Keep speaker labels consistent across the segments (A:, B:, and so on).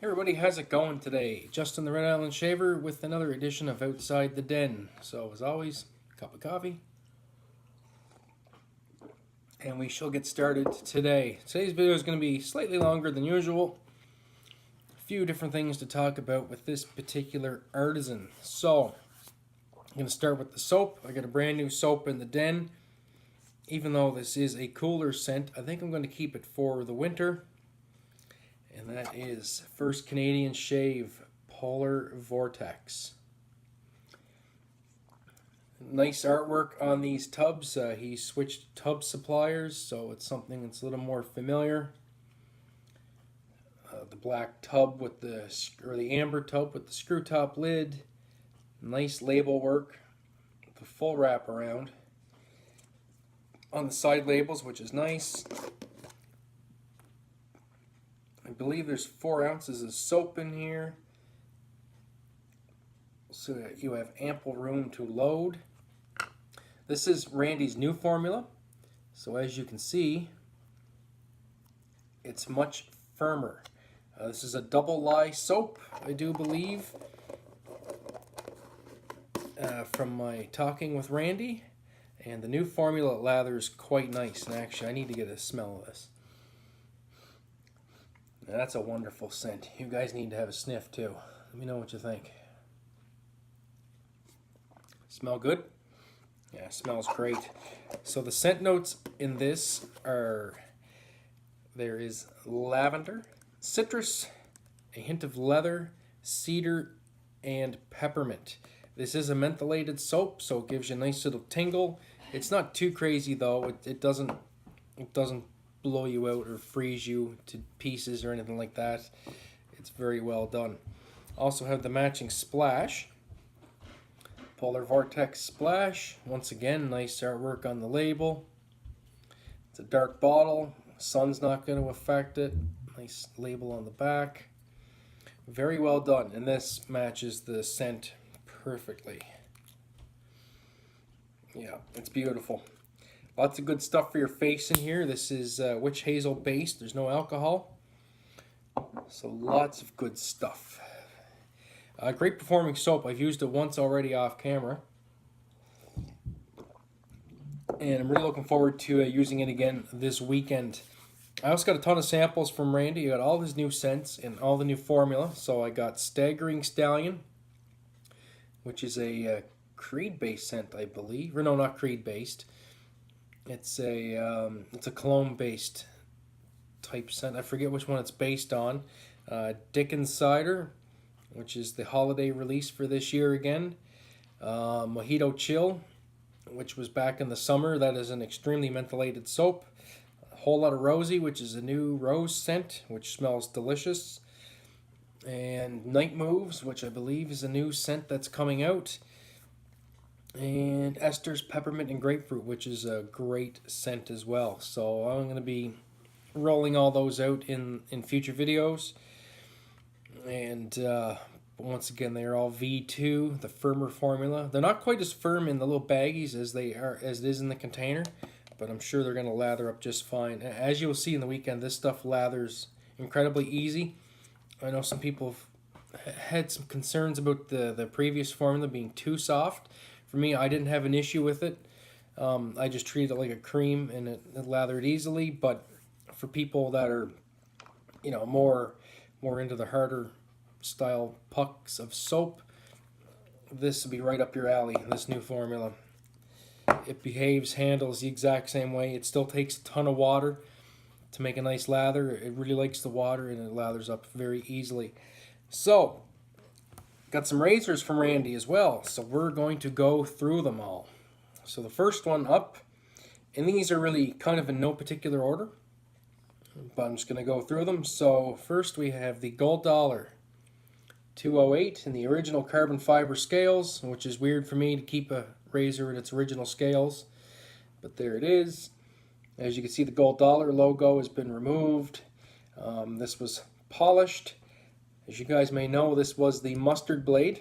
A: Hey everybody, how's it going today? Justin the Red Island Shaver with another edition of Outside the Den. So as always, cup of coffee. And we shall get started today. Today's video is going to be slightly longer than usual. A few different things to talk about with this particular artisan. So, I'm going to start with the soap. I got a brand new soap in the den. Even though this is a cooler scent, I think I'm going to keep it for the winter. And that is First Canadian Shave Polar Vortex. Nice artwork on these tubs. He switched tub suppliers, so it's something that's a little more familiar. The black tub with the amber tub with the screw top lid. Nice label work. The full wrap around on the side labels, which is nice. I believe there's 4 ounces of soap in here, so that you have ample room to load. This is Randy's new formula, so as you can see, it's much firmer. This is a double lye soap, I do believe, from my talking with Randy, and the new formula lathers quite nice. And actually, I need to get a smell of this. That's a wonderful scent. You guys need to have a sniff too. Let me know what you think. Smell good? Yeah, smells great. So the scent notes in this are, there is lavender, citrus, a hint of leather, cedar, and peppermint. This is a mentholated soap, so it gives you a nice little tingle. It's not too crazy though. It doesn't blow you out or freeze you to pieces or anything like that. It's very well done. Also have the matching splash, Polar Vortex splash. Once again, nice artwork on the label. It's a dark bottle. Sun's not going to affect it. Nice label on the back. Very well done, and this matches the scent perfectly. Yeah, it's beautiful. Lots of good stuff for your face in here. This is witch hazel based. There's no alcohol. So lots of good stuff. Great performing soap. I've used it once already off camera. And I'm really looking forward to using it again this weekend. I also got a ton of samples from Randy. I got all his new scents and all the new formula. So I got Staggering Stallion, which is a Creed-based scent, I believe. Or no, not Creed-based. It's a cologne-based type scent. I forget which one it's based on. Dickens Cider, which is the holiday release for this year again. Mojito Chill, which was back in the summer. That is an extremely mentholated soap. A Whole Lot of Rosy, which is a new rose scent, which smells delicious. And Night Moves, which I believe is a new scent that's coming out. And Esther's Peppermint and Grapefruit, which is a great scent as well. So I'm going to be rolling all those out in future videos. And once again, they are all V2, the firmer formula. They're not quite as firm in the little baggies as it is in the container, but I'm sure they're going to lather up just fine. As you will see in the weekend, this stuff lathers incredibly easy. I know some people have had some concerns about the previous formula being too soft. For me, I didn't have an issue with it. I just treated it like a cream, and it lathered easily. But for people that are, more into the harder style pucks of soap, this will be right up your alley. This new formula. It handles the exact same way. It still takes a ton of water to make a nice lather. It really likes the water, and it lathers up very easily. So, got some razors from Randy as well, so we're going to go through them all. So the first one up, and these are really kind of in no particular order, but I'm just going to go through them. So first we have the Gold Dollar 208 in the original carbon fiber scales, which is weird for me to keep a razor in its original scales, but there it is. As you can see, the Gold Dollar logo has been removed. This was polished. As you guys may know, this was the mustard blade,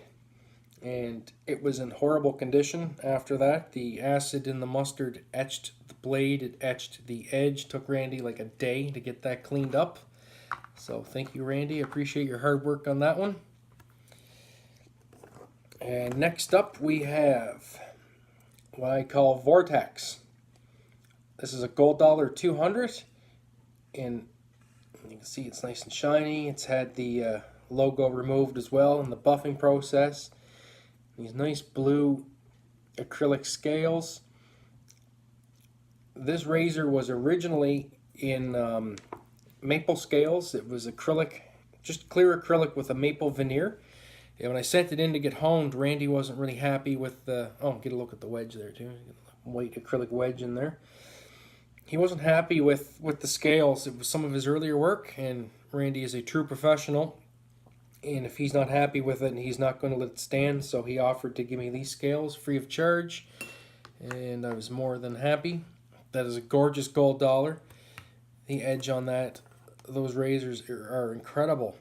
A: and it was in horrible condition after that. The acid in the mustard etched the blade, it etched the edge. Took Randy like a day to get that cleaned up. So thank you, Randy. I appreciate your hard work on that one. And next up we have what I call Vortex. This is a gold dollar 200, and you can see it's nice and shiny. It's had the logo removed as well in the buffing process. These nice blue acrylic scales. This razor was originally in maple scales. It was acrylic, just clear acrylic with a maple veneer. And when I sent it in to get honed, Randy wasn't really happy with the... Oh, get a look at the wedge there too. White acrylic wedge in there. He wasn't happy with the scales. It was some of his earlier work, and Randy is a true professional. And if he's not happy with it, he's not going to let it stand. So he offered to give me these scales free of charge, and I was more than happy. That is a gorgeous gold dollar. The edge on that, those razors are incredible.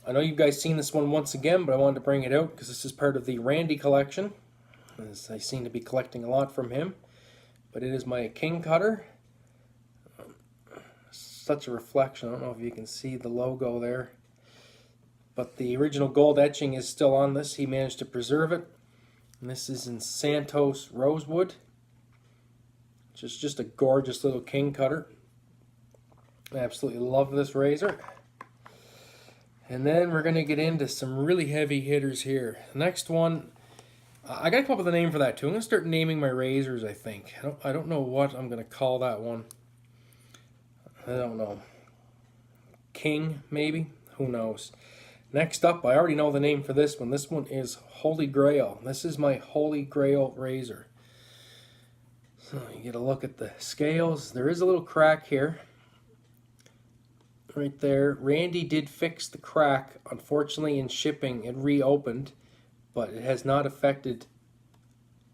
A: I know you guys seen this one once again, but I wanted to bring it out because this is part of the Randy collection, as I seem to be collecting a lot from him. But it is my king cutter. Such a reflection. I don't know if you can see the logo there, but the original gold etching is still on this. He managed to preserve it. And this is in Santos rosewood, which is just a gorgeous little king cutter. I absolutely love this razor. And then we're going to get into some really heavy hitters here. The next one, I got to come up with a name for that too. I'm going to start naming my razors, I think. I don't know what I'm going to call that one. I don't know. King, maybe? Who knows? Next up, I already know the name for this one. This one is Holy Grail. This is my Holy Grail razor. So you get a look at the scales. There is a little crack here. Right there. Randy did fix the crack. Unfortunately, in shipping, it reopened, but it has not affected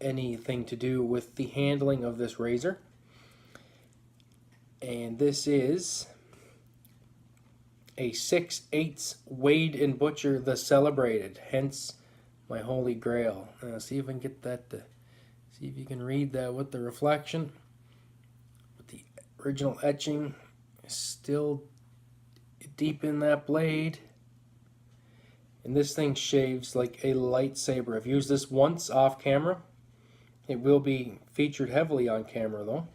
A: anything to do with the handling of this razor. And this is a 6/8 Wade and Butcher the Celebrated, hence my Holy Grail. See if I can get that to, see if you can read that with the reflection. But the original etching is still deep in that blade. And this thing shaves like a lightsaber. I've used this once off camera. It will be featured heavily on camera though.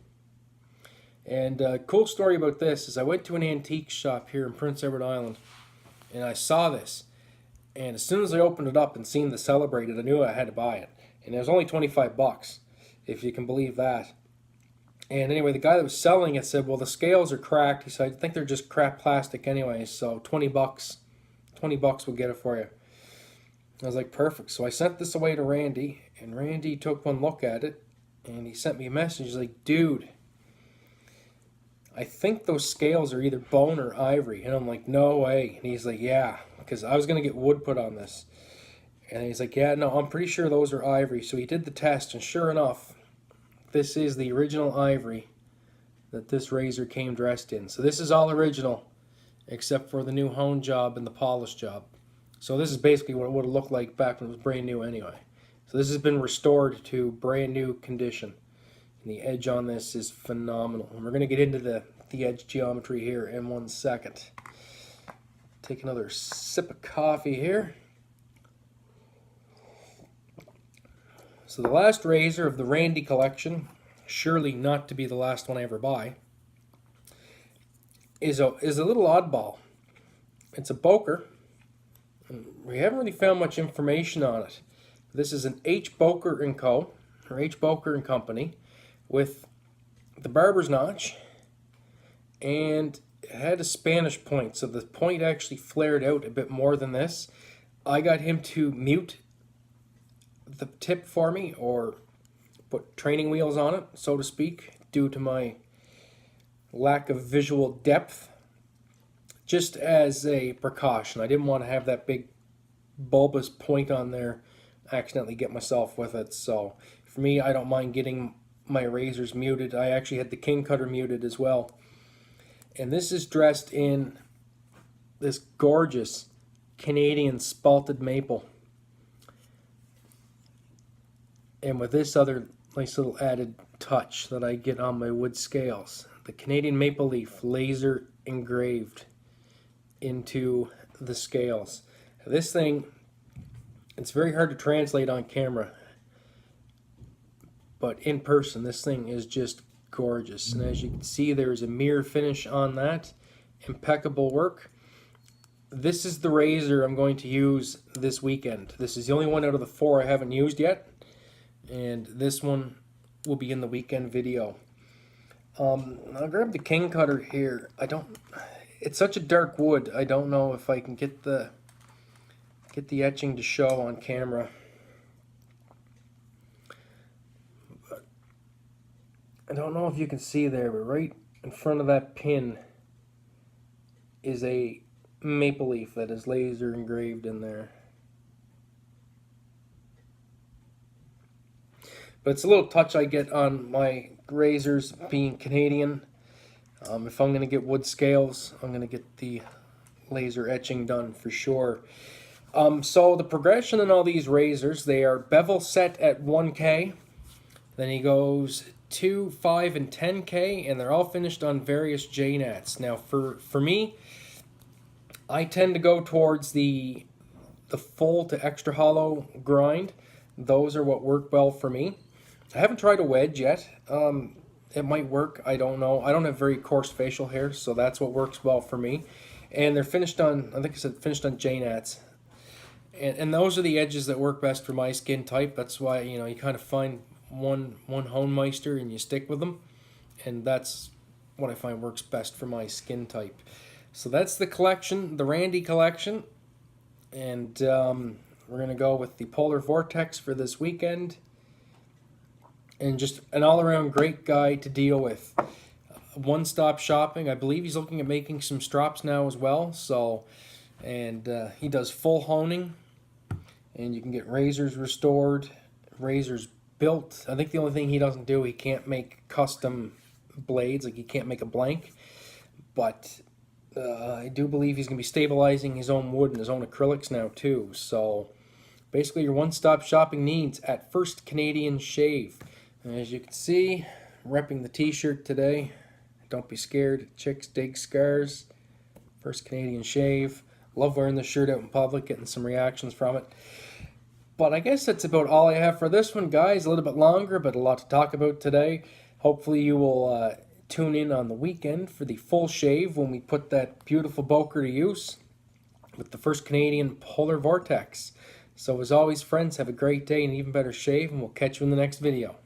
A: And a cool story about this is I went to an antique shop here in Prince Edward Island, and I saw this. And as soon as I opened it up and seen the Celebrated, I knew I had to buy it. And it was only 25 bucks, if you can believe that. And anyway, the guy that was selling it said, well, the scales are cracked. He said, I think they're just crap plastic anyway, so 20 bucks will get it for you. I was like, perfect. So I sent this away to Randy, and Randy took one look at it, and he sent me a message. He's like, dude, I think those scales are either bone or ivory. And I'm like, no way. And he's like, yeah, because I was going to get wood put on this. And he's like, yeah, no, I'm pretty sure those are ivory. So he did the test, and sure enough, this is the original ivory that this razor came dressed in. So this is all original, except for the new hone job and the polish job. So this is basically what it would have looked like back when it was brand new anyway. So this has been restored to brand new condition. And the edge on this is phenomenal. And we're going to get into the edge geometry here in 1 second. Take another sip of coffee here. So the last razor of the Randy collection, surely not to be the last one I ever buy, is a little oddball. It's a Bokor. We haven't really found much information on it. This is an H. Bokor & Co. or H. Bokor & Company with the barber's notch, and it had a Spanish point, so the point actually flared out a bit more than this. I got him to mute the tip for me, or put training wheels on it, so to speak, due to my lack of visual depth, just as a precaution. I didn't want to have that big bulbous point on there, accidentally get myself with it. So for me, I don't mind getting my razors muted. I actually had the king cutter muted as well. And this is dressed in this gorgeous Canadian spalted maple. And with this other nice little added touch that I get on my wood scales. The Canadian maple leaf laser engraved. into the scales. This thing, it's very hard to translate on camera, but in person, this thing is just gorgeous. And as you can see, there's a mirror finish on that. Impeccable work. This is the razor I'm going to use this weekend. This is the only one out of the 4 I haven't used yet, and this one will be in the weekend video. I'll grab the King Cutter here. It's such a dark wood, I don't know if I can get the etching to show on camera. But I don't know if you can see there, but right in front of that pin is a maple leaf that is laser engraved in there. But it's a little touch I get on my razors being Canadian. If I'm going to get wood scales, I'm going to get the laser etching done for sure. So the progression in all these razors, they are bevel set at 1K. Then he goes 2, 5, and 10K, and they're all finished on various J-nats. Now for me, I tend to go towards the full to extra hollow grind. Those are what work well for me. I haven't tried a wedge yet. It might work, I don't know. I don't have very coarse facial hair, so that's what works well for me. And they're finished on, I think I said finished on J-nats. And those are the edges that work best for my skin type. That's why, you know, you kind of find one Hohenmeister and you stick with them. And that's what I find works best for my skin type. So that's the collection, the Randy collection. And we're going to go with the Polar Vortex for this weekend. And just an all-around great guy to deal with. One-stop shopping. I believe he's looking at making some strops now as well. So, and he does full honing. And you can get razors restored, razors built. I think the only thing he doesn't do, he can't make custom blades. Like he can't make a blank. But I do believe he's going to be stabilizing his own wood and his own acrylics now too. So basically your one-stop shopping needs at First Canadian Shave. And as you can see, repping the t-shirt today. Don't be scared, chicks dig scars. First Canadian Shave. Love wearing this shirt out in public, getting some reactions from it. But I guess that's about all I have for this one, guys. A little bit longer, but a lot to talk about today. Hopefully you will tune in on the weekend for the full shave when we put that beautiful Bokor to use with the First Canadian Polar Vortex. So as always, friends, have a great day and an even better shave, and we'll catch you in the next video.